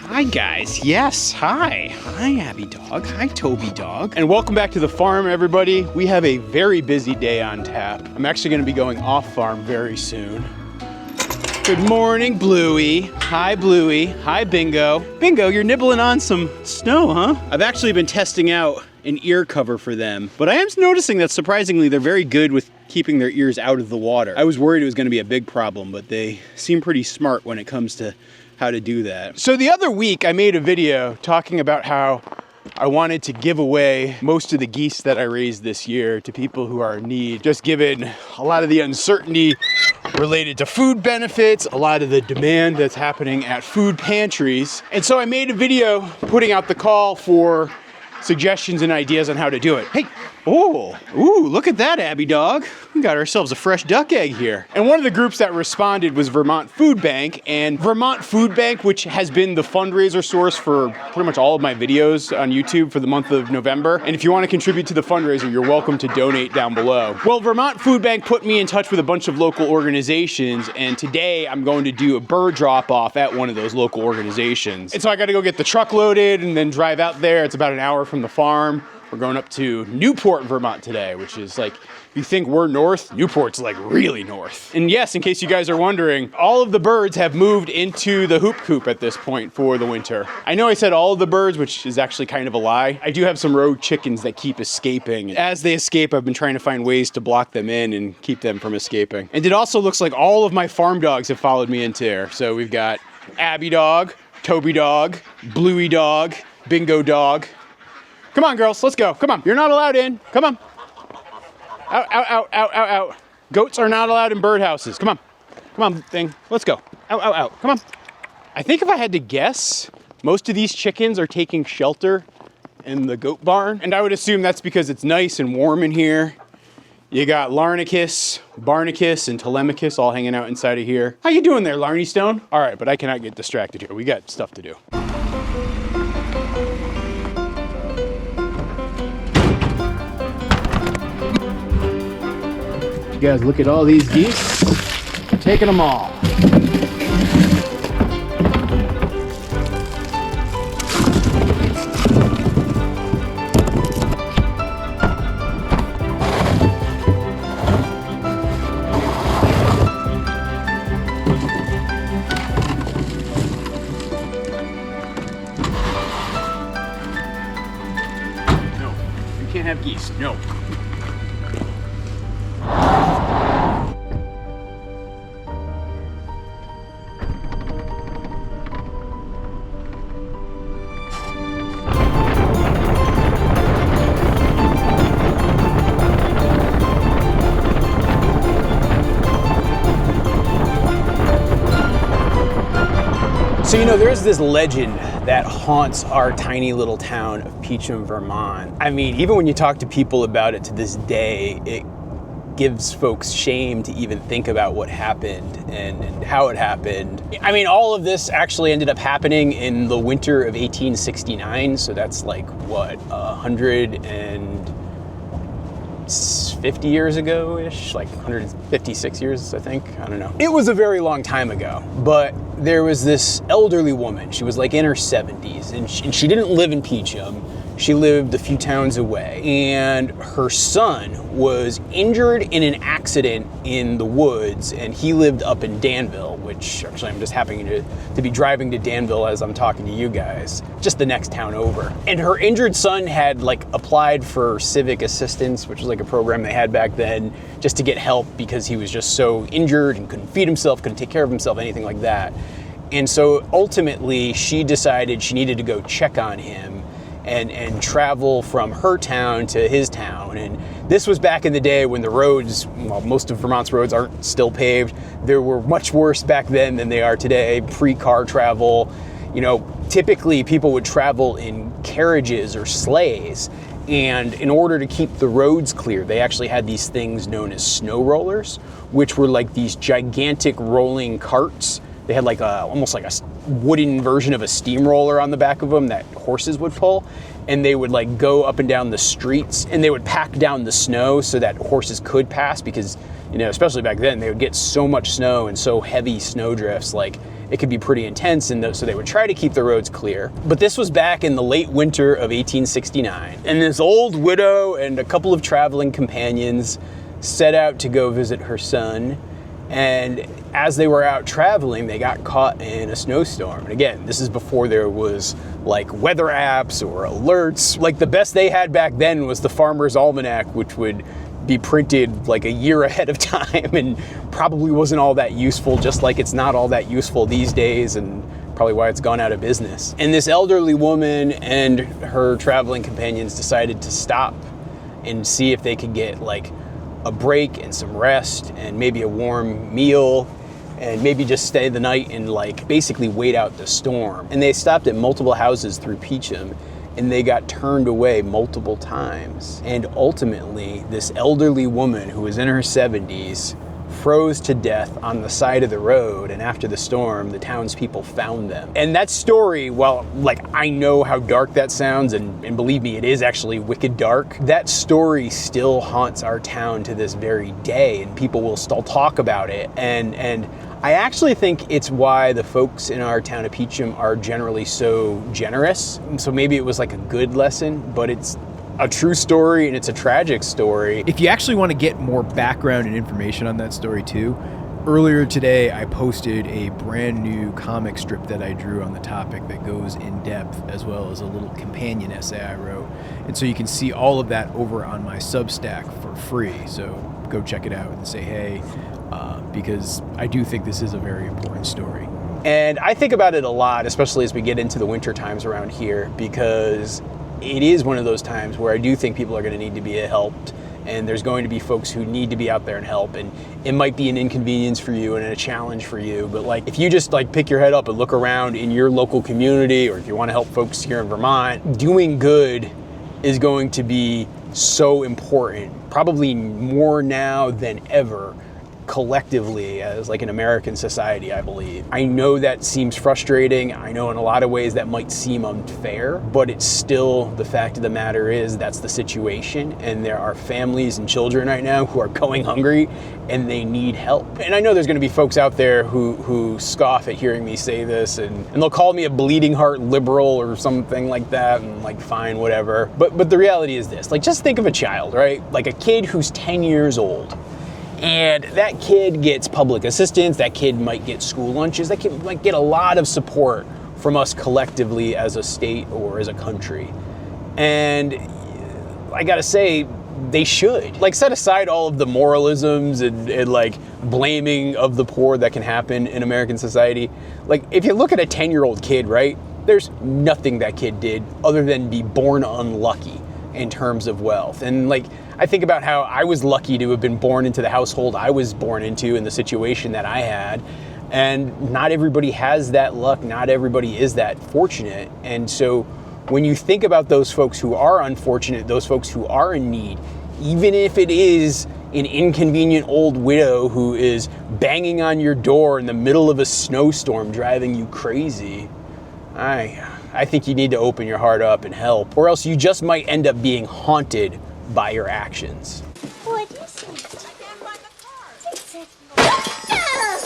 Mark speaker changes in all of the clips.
Speaker 1: Hi guys, yes, hi. Hi Abby Dog, hi Toby Dog. And welcome back to the farm, everybody. We have a very busy day on tap. I'm actually gonna be going off farm very soon. Good morning, Bluey. Hi, Bluey. Hi, Bingo. Bingo, you're nibbling on some snow, huh? I've actually been testing out an ear cover for them, but I am noticing that surprisingly, they're very good with keeping their ears out of the water. I was worried it was gonna be a big problem, but they seem pretty smart when it comes to how to do that. So the other week I made a video talking about how I wanted to give away most of the geese that I raised this year to people who are in need, just given a lot of the uncertainty related to food benefits, a lot of the demand that's happening at food pantries. And so I made a video putting out the call for suggestions and ideas on how to do it. Hey, ooh, look at that, Abby Dog. We got ourselves a fresh duck egg here. And one of the groups that responded was Vermont Food Bank. And Vermont Food Bank, which has been the fundraiser source for pretty much all of my videos on YouTube for the month of November. And if you want to contribute to the fundraiser, you're welcome to donate down below. Well, Vermont Food Bank put me in touch with a bunch of local organizations. And today I'm going to do a bird drop off at one of those local organizations. And so I got to go get the truck loaded and then drive out there. It's about an hour from the farm. We're going up to Newport, Vermont today, which is like, if you think we're north, Newport's like really north. And yes, in case you guys are wondering, all of the birds have moved into the hoop coop at this point for the winter. I know I said all of the birds, which is actually kind of a lie. I do have some rogue chickens that keep escaping. As they escape, I've been trying to find ways to block them in and keep them from escaping. And it also looks like all of my farm dogs have followed me into here. So we've got Abby Dog, Toby Dog, Bluey Dog, Bingo Dog. Come on, girls, let's go. Come on, you're not allowed in. Come on. Out, out, out, out, out, out. Goats are not allowed in birdhouses. Come on. Come on, thing. Let's go. Out, out, out. Come on. I think if I had to guess, most of these chickens are taking shelter in the goat barn. And I would assume that's because it's nice and warm in here. You got Larnicus, Barnicus, and Telemachus all hanging out inside of here. How you doing there, Larny Stone? All right, but I cannot get distracted here. We got stuff to do. You guys look at all these geese, taking them all. No, you can't have geese, no. So, you know, there's this legend that haunts our tiny little town of Peacham, Vermont. I mean, even when you talk to people about it to this day, it gives folks shame to even think about what happened and how it happened. I mean, all of this actually ended up happening in the winter of 1869. So that's like, what, 150 years ago-ish, like 156 years, I think. I don't know. It was a very long time ago, but there was this elderly woman. She was like in her 70s, and she didn't live in Peacham. She lived a few towns away, and her son was injured in an accident in the woods, and he lived up in Danville, which actually I'm just happening to be driving to Danville as I'm talking to you guys, just the next town over. And her injured son had like applied for civic assistance, which was like a program they had back then, just to get help because he was just so injured and couldn't feed himself, couldn't take care of himself, anything like that. And so ultimately she decided she needed to go check on him and travel from her town to his town. And this was back in the day when the roads, well, most of Vermont's roads aren't still paved. They were much worse back then than they are today, pre-car travel. You know, typically people would travel in carriages or sleighs. And in order to keep the roads clear, they actually had these things known as snow rollers, which were like these gigantic rolling carts They had like almost like a wooden version of a steamroller on the back of them that horses would pull. And they would like go up and down the streets, and they would pack down the snow so that horses could pass, because, you know, especially back then, they would get so much snow and so heavy snow drifts, like it could be pretty intense, and so they would try to keep the roads clear. But this was back in the late winter of 1869, and this old widow and a couple of traveling companions set out to go visit her son. And as they were out traveling, they got caught in a snowstorm. And again, this is before there was like weather apps or alerts. Like the best they had back then was the Farmer's Almanac, which would be printed like a year ahead of time and probably wasn't all that useful, just like it's not all that useful these days, and probably why it's gone out of business. And this elderly woman and her traveling companions decided to stop and see if they could get like a break and some rest and maybe a warm meal, and maybe just stay the night and like basically wait out the storm. And they stopped at multiple houses through Peacham, and they got turned away multiple times. And ultimately, this elderly woman who was in her 70s froze to death on the side of the road, and after the storm, the townspeople found them. And that story, well, like, I know how dark that sounds, and believe me, it is actually wicked dark. That story still haunts our town to this very day, and people will still talk about it. And I actually think it's why the folks in our town of Peacham are generally so generous. So maybe it was like a good lesson, but it's a true story, and it's a tragic story.
Speaker 2: If you actually want to get more background and information on that story too, earlier today I posted a brand new comic strip that I drew on the topic that goes in depth, as well as a little companion essay I wrote. And so you can see all of that over on my Substack for free. So go check it out and say hey, because I do think this is a very important story.
Speaker 1: And I think about it a lot, especially as we get into the winter times around here, because it is one of those times where I do think people are going to need to be helped, and there's going to be folks who need to be out there and help, and it might be an inconvenience for you and a challenge for you, but like if you just like pick your head up and look around in your local community, or if you want to help folks here in Vermont, doing good is going to be so important, probably more now than ever, collectively as like an American society, I believe. I know that seems frustrating. I know in a lot of ways that might seem unfair, but it's still, the fact of the matter is that's the situation, and there are families and children right now who are going hungry and they need help. And I know there's going to be folks out there who scoff at hearing me say this, and they'll call me a bleeding heart liberal or something like that, and like fine, whatever. But the reality is this, like just think of a child, right? Like a kid who's 10 years old. And that kid gets public assistance, that kid might get school lunches, that kid might get a lot of support from us collectively as a state or as a country. And I gotta say, they should. Like, set aside all of the moralisms and like blaming of the poor that can happen in American society. Like, if you look at a 10-year-old kid, right, there's nothing that kid did other than be born unlucky in terms of wealth. And like, I think about how I was lucky to have been born into the household I was born into, in the situation that I had. And not everybody has that luck. Not everybody is that fortunate. And so when you think about those folks who are unfortunate, those folks who are in need, even if it is an inconvenient old widow who is banging on your door in the middle of a snowstorm, driving you crazy, I think you need to open your heart up and help, or else you just might end up being haunted by your actions.
Speaker 3: What is it?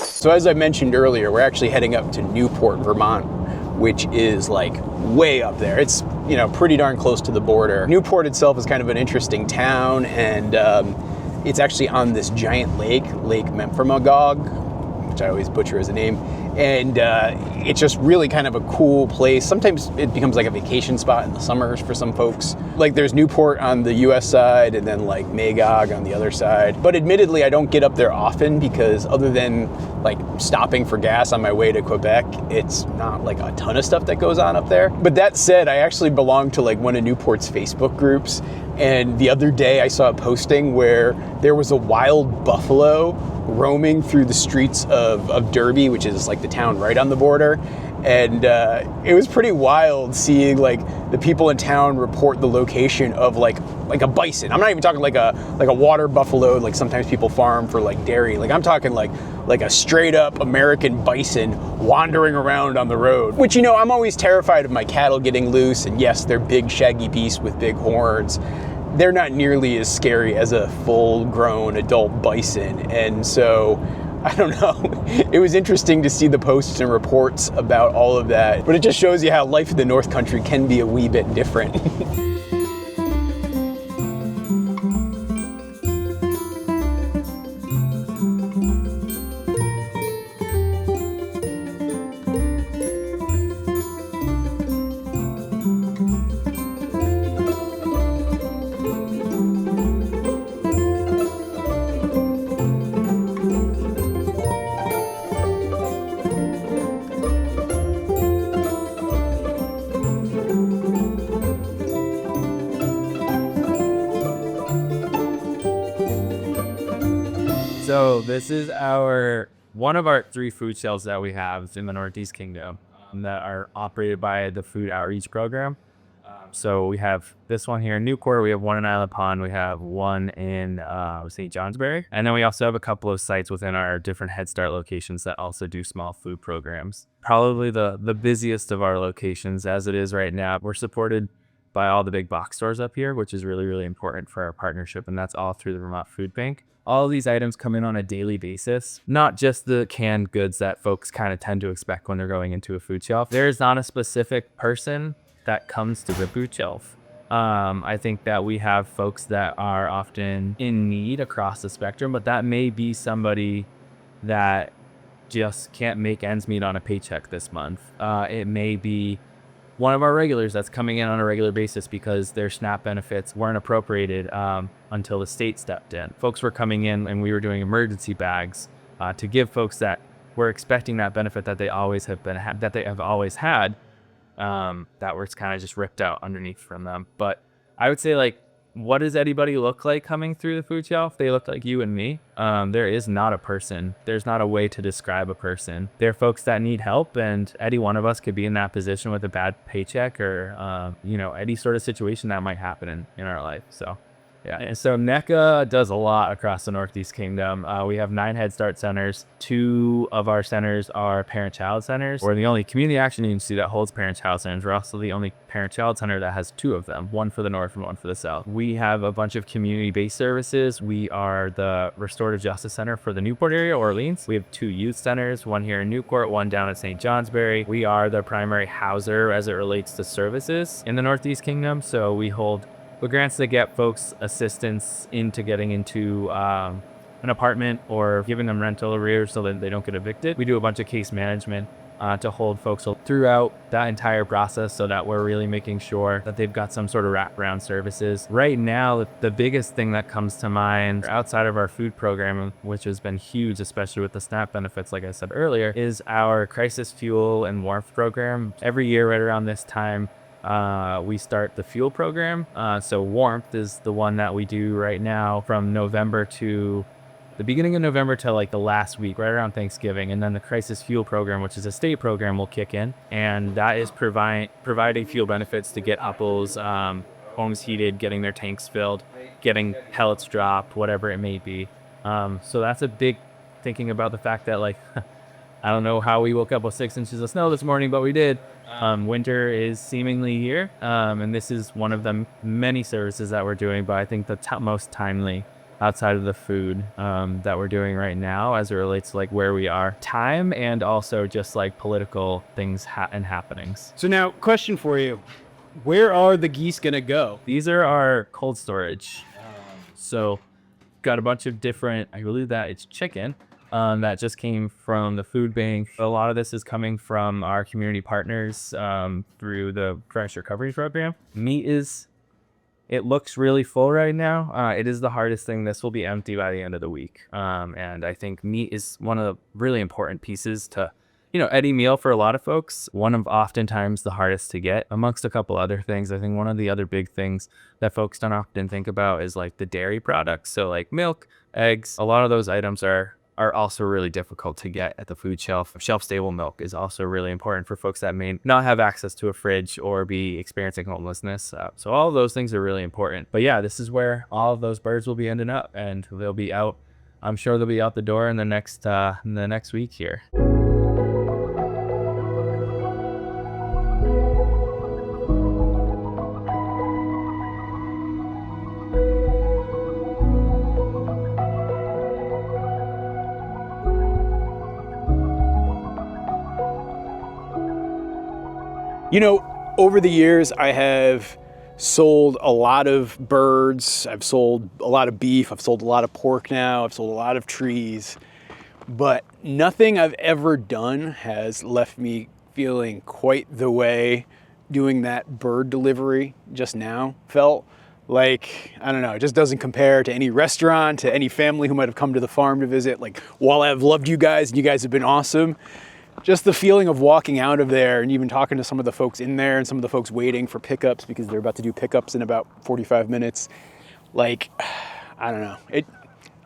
Speaker 1: So as I mentioned earlier, we're actually heading up to Newport, Vermont, which is like way up there. It's, you know, pretty darn close to the border. Newport itself is kind of an interesting town, and it's actually on this giant lake, Lake Memphremagog, which I always butcher as a name. And it's just really kind of a cool place. Sometimes it becomes like a vacation spot in the summers for some folks. Like there's Newport on the US side, and then like Magog on the other side. But admittedly, I don't get up there often, because other than like stopping for gas on my way to Quebec, it's not like a ton of stuff that goes on up there. But that said, I actually belong to like one of Newport's Facebook groups. And the other day I saw a posting where there was a wild buffalo roaming through the streets of Derby, which is like the town right on the border. And it was pretty wild seeing like the people in town report the location of like a bison. I'm not even talking like a water buffalo, like sometimes people farm for like dairy. Like I'm talking like a straight up American bison wandering around on the road. Which, you know, I'm always terrified of my cattle getting loose, and yes, they're big shaggy beasts with big horns. They're not nearly as scary as a full-grown adult bison. And so, I don't know, it was interesting to see the posts and reports about all of that, but it just shows you how life in the North Country can be a wee bit different.
Speaker 3: So this is one of our 3 food shelves that we have in the Northeast Kingdom that are operated by the Food Outreach Program. So we have this one here in Newport, we have one in Island Pond, we have one in St. Johnsbury, and then we also have a couple of sites within our different Head Start locations that also do small food programs. Probably the busiest of our locations as it is right now. We're supported by all the big box stores up here, which is really, really important for our partnership, and that's all through the Vermont Food Bank. All of these items come in on a daily basis, not just the canned goods that folks kind of tend to expect when they're going into a food shelf. There's not a specific person that comes to the food shelf. I think that we have folks that are often in need across the spectrum, but that may be somebody that just can't make ends meet on a paycheck this month. It may be one of our regulars that's coming in on a regular basis because their SNAP benefits weren't appropriated until the state stepped in. Folks were coming in and we were doing emergency bags to give folks that were expecting that benefit that they have always had, that was kind of just ripped out underneath from them. But I would say, like, what does anybody look like coming through the food shelf? They look like you and me. There is not a person. There's not a way to describe a person. They're folks that need help, and any one of us could be in that position with a bad paycheck or, any sort of situation that might happen in our life. So, yeah. And so NECA does a lot across the Northeast Kingdom. We have 9 Head Start centers. 2 of our centers are parent-child centers. We're the only community action agency that holds parent-child centers. We're also the only parent-child center that has 2 of them, one for the north and one for the south. We have a bunch of community-based services. We are the Restorative Justice Center for the Newport area, Orleans. We have 2 youth centers, one here in Newport, one down at St. Johnsbury. We are the primary houser as it relates to services in the Northeast Kingdom. So we hold grants that get folks assistance into getting into an apartment or giving them rental arrears so that they don't get evicted. We do a bunch of case management to hold folks throughout that entire process so that we're really making sure that they've got some sort of wraparound services. Right now, the biggest thing that comes to mind outside of our food program, which has been huge, especially with the SNAP benefits, like I said earlier, is our crisis fuel and warmth program. Every year right around this time, we start the fuel program. So warmth is the one that we do right now from November to the beginning of November to like the last week, right around Thanksgiving. And then the crisis fuel program, which is a state program, will kick in. And that is providing fuel benefits to get couples, homes heated, getting their tanks filled, getting pellets dropped, whatever it may be. So that's a big thinking about the fact that, like, I don't know how we woke up with 6 inches of snow this morning, but we did. Winter is seemingly here, and this is one of the many services that we're doing, but I think the most timely outside of the food that we're doing right now as it relates to like where we are, time, and also just like political things and happenings.
Speaker 1: So now, question for you. Where are the geese going to go?
Speaker 3: These are our cold storage. So got a bunch of different, I believe that it's chicken. That just came from the food bank. A lot of this is coming from our community partners through the Crash Recovery Program. Meat it looks really full right now. It is the hardest thing. This will be empty by the end of the week. And I think meat is one of the really important pieces to, any meal for a lot of folks. One of oftentimes the hardest to get amongst a couple other things. I think one of the other big things that folks don't often think about is like the dairy products. So like milk, eggs, a lot of those items are are also really difficult to get at the food shelf. Shelf-stable milk is also really important for folks that may not have access to a fridge or be experiencing homelessness. So all of those things are really important. But yeah, this is where all of those birds will be ending up, and they'll be out. I'm sure they'll be out the door in the next week here.
Speaker 1: You know, over the years, I have sold a lot of birds. I've sold a lot of beef. I've sold a lot of pork now. I've sold a lot of trees. But nothing I've ever done has left me feeling quite the way doing that bird delivery just now felt. Like, I don't know, it just doesn't compare to any restaurant, to any family who might have come to the farm to visit. Like, while I've loved you guys and you guys have been awesome, just the feeling of walking out of there and even talking to some of the folks in there and some of the folks waiting for pickups because they're about to do pickups in about 45 minutes. Like, I don't know, it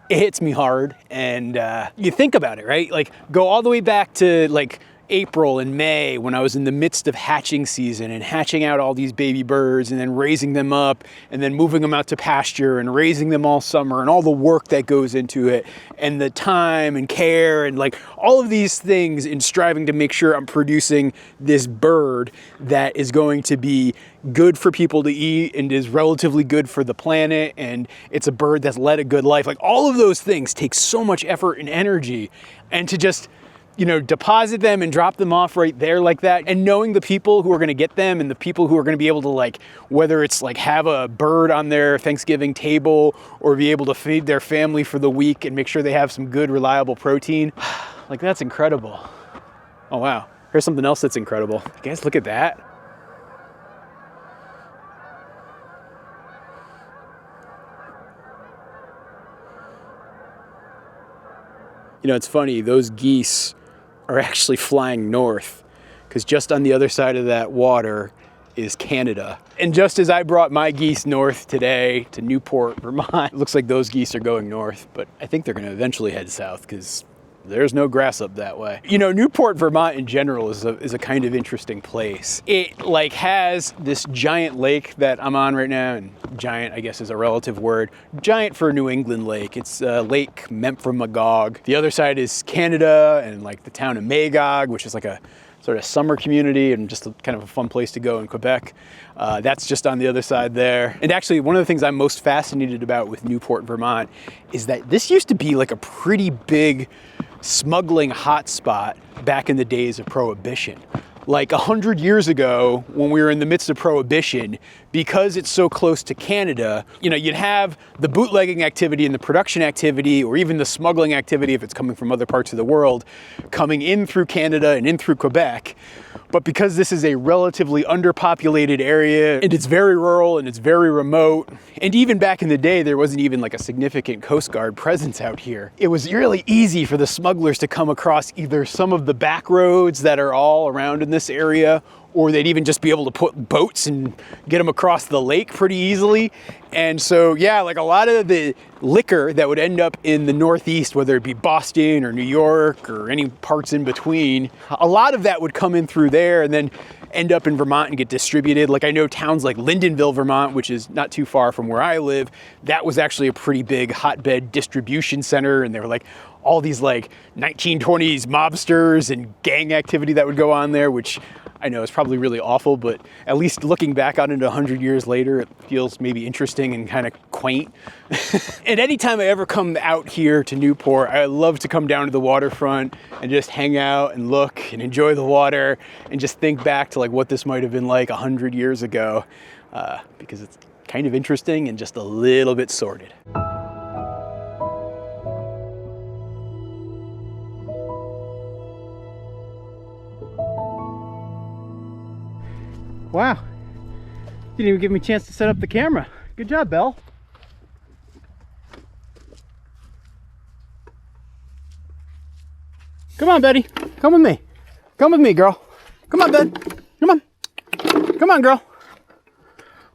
Speaker 1: hits me hard. And you think about it, right? Like, go all the way back to like April and May when I was in the midst of hatching season and hatching out all these baby birds and then raising them up and then moving them out to pasture and raising them all summer and all the work that goes into it and the time and care and like all of these things in striving to make sure I'm producing this bird that is going to be good for people to eat and is relatively good for the planet, and it's a bird that's led a good life. Like, all of those things take so much effort and energy, and to just, you know, deposit them and drop them off right there like that, and knowing the people who are going to get them and the people who are going to be able to, like, whether it's like have a bird on their Thanksgiving table or be able to feed their family for the week and make sure they have some good, reliable protein. Like, that's incredible. Oh, wow. Here's something else that's incredible. You guys, look at that. You know, it's funny, those geese are actually flying north because just on the other side of that water is Canada. And just as I brought my geese north today to Newport, Vermont, it looks like those geese are going north, but I think they're going to eventually head south because there's no grass up that way. You know, Newport, Vermont in general is a kind of interesting place. It like has this giant lake that I'm on right now, and giant, I guess, is a relative word. Giant for a New England lake. It's Lake Memphremagog. The other side is Canada and like the town of Magog, which is like a sort of summer community and just kind of a fun place to go in Quebec. That's just on the other side there. And actually, one of the things I'm most fascinated about with Newport, Vermont, is that this used to be like a pretty big smuggling hotspot back in the days of Prohibition. Like 100 years ago, when we were in the midst of Prohibition, because it's so close to Canada, you know, you'd have the bootlegging activity and the production activity, or even the smuggling activity if it's coming from other parts of the world, coming in through Canada and in through Quebec. But because this is a relatively underpopulated area, and it's very rural and it's very remote, and even back in the day, there wasn't even like a significant Coast Guard presence out here, it was really easy for the smugglers to come across either some of the back roads that are all around in this area, or they'd even just be able to put boats and get them across the lake pretty easily. And so, yeah, like a lot of the liquor that would end up in the Northeast, whether it be Boston or New York or any parts in between, a lot of that would come in through there and then end up in Vermont and get distributed. Like, I know towns like Lyndonville, Vermont, which is not too far from where I live, that was actually a pretty big hotbed distribution center. And there were like all these like 1920s mobsters and gang activity that would go on there, which I know is probably really awful, but at least looking back on it 100 years later, it feels maybe interesting and kind of quaint. And anytime I ever come out here to Newport, I love to come down to the waterfront and just hang out and look and enjoy the water and just think back to like what this might have been like 100 years ago, because it's kind of interesting and just a little bit sordid. Wow, didn't even give me a chance to set up the camera. Good job, Belle. Come on, Betty. Come with me. Come with me, girl. Come on, bud. Come on. Come on, girl.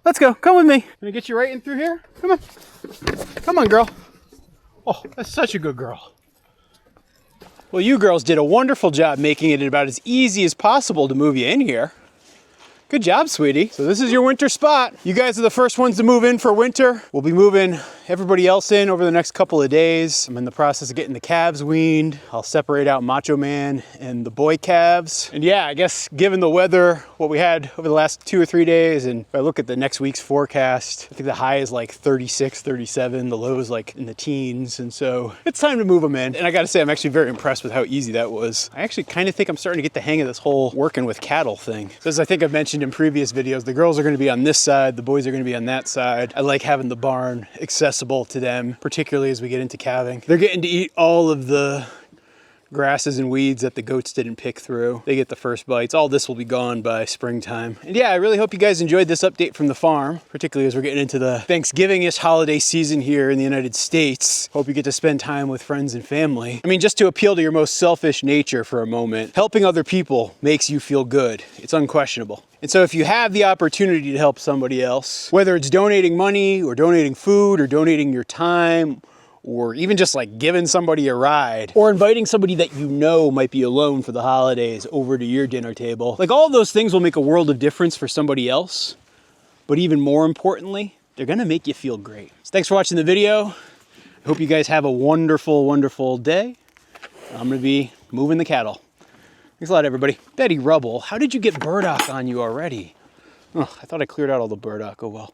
Speaker 1: Let's go. Come with me. Gonna get you right in through here. Come on. Come on, girl. Oh, that's such a good girl. Well, you girls did a wonderful job making it about as easy as possible to move you in here. Good job, sweetie. So this is your winter spot. You guys are the first ones to move in for winter. We'll be moving everybody else in over the next couple of days. I'm in the process of getting the calves weaned. I'll separate out Macho Man and the boy calves. And yeah, I guess given the weather, what we had over the last 2 or 3 days, and if I look at the next week's forecast, I think the high is like 36, 37, the low is like in the teens. And so it's time to move them in. And I gotta say, I'm actually very impressed with how easy that was. I actually kind of think I'm starting to get the hang of this whole working with cattle thing. So as I think I've mentioned in previous videos, the girls are going to be on this side, the boys are going to be on that side. I like having the barn accessible to them, particularly as we get into calving. They're getting to eat all of the grasses and weeds that the goats didn't pick through. They get the first bites. All this will be gone by springtime. And yeah, I really hope you guys enjoyed this update from the farm, particularly as we're getting into the Thanksgiving-ish holiday season here in the United States. Hope you get to spend time with friends and family. I mean, just to appeal to your most selfish nature for a moment, helping other people makes you feel good. It's unquestionable. And so if you have the opportunity to help somebody else, whether it's donating money or donating food or donating your time, or even just like giving somebody a ride, or inviting somebody that you know might be alone for the holidays over to your dinner table. Like, all of those things will make a world of difference for somebody else. But even more importantly, they're gonna make you feel great. So thanks for watching the video. I hope you guys have a wonderful, wonderful day. I'm gonna be moving the cattle. Thanks a lot, everybody. Betty Rubble, how did you get burdock on you already? Oh, I thought I cleared out all the burdock. Oh well.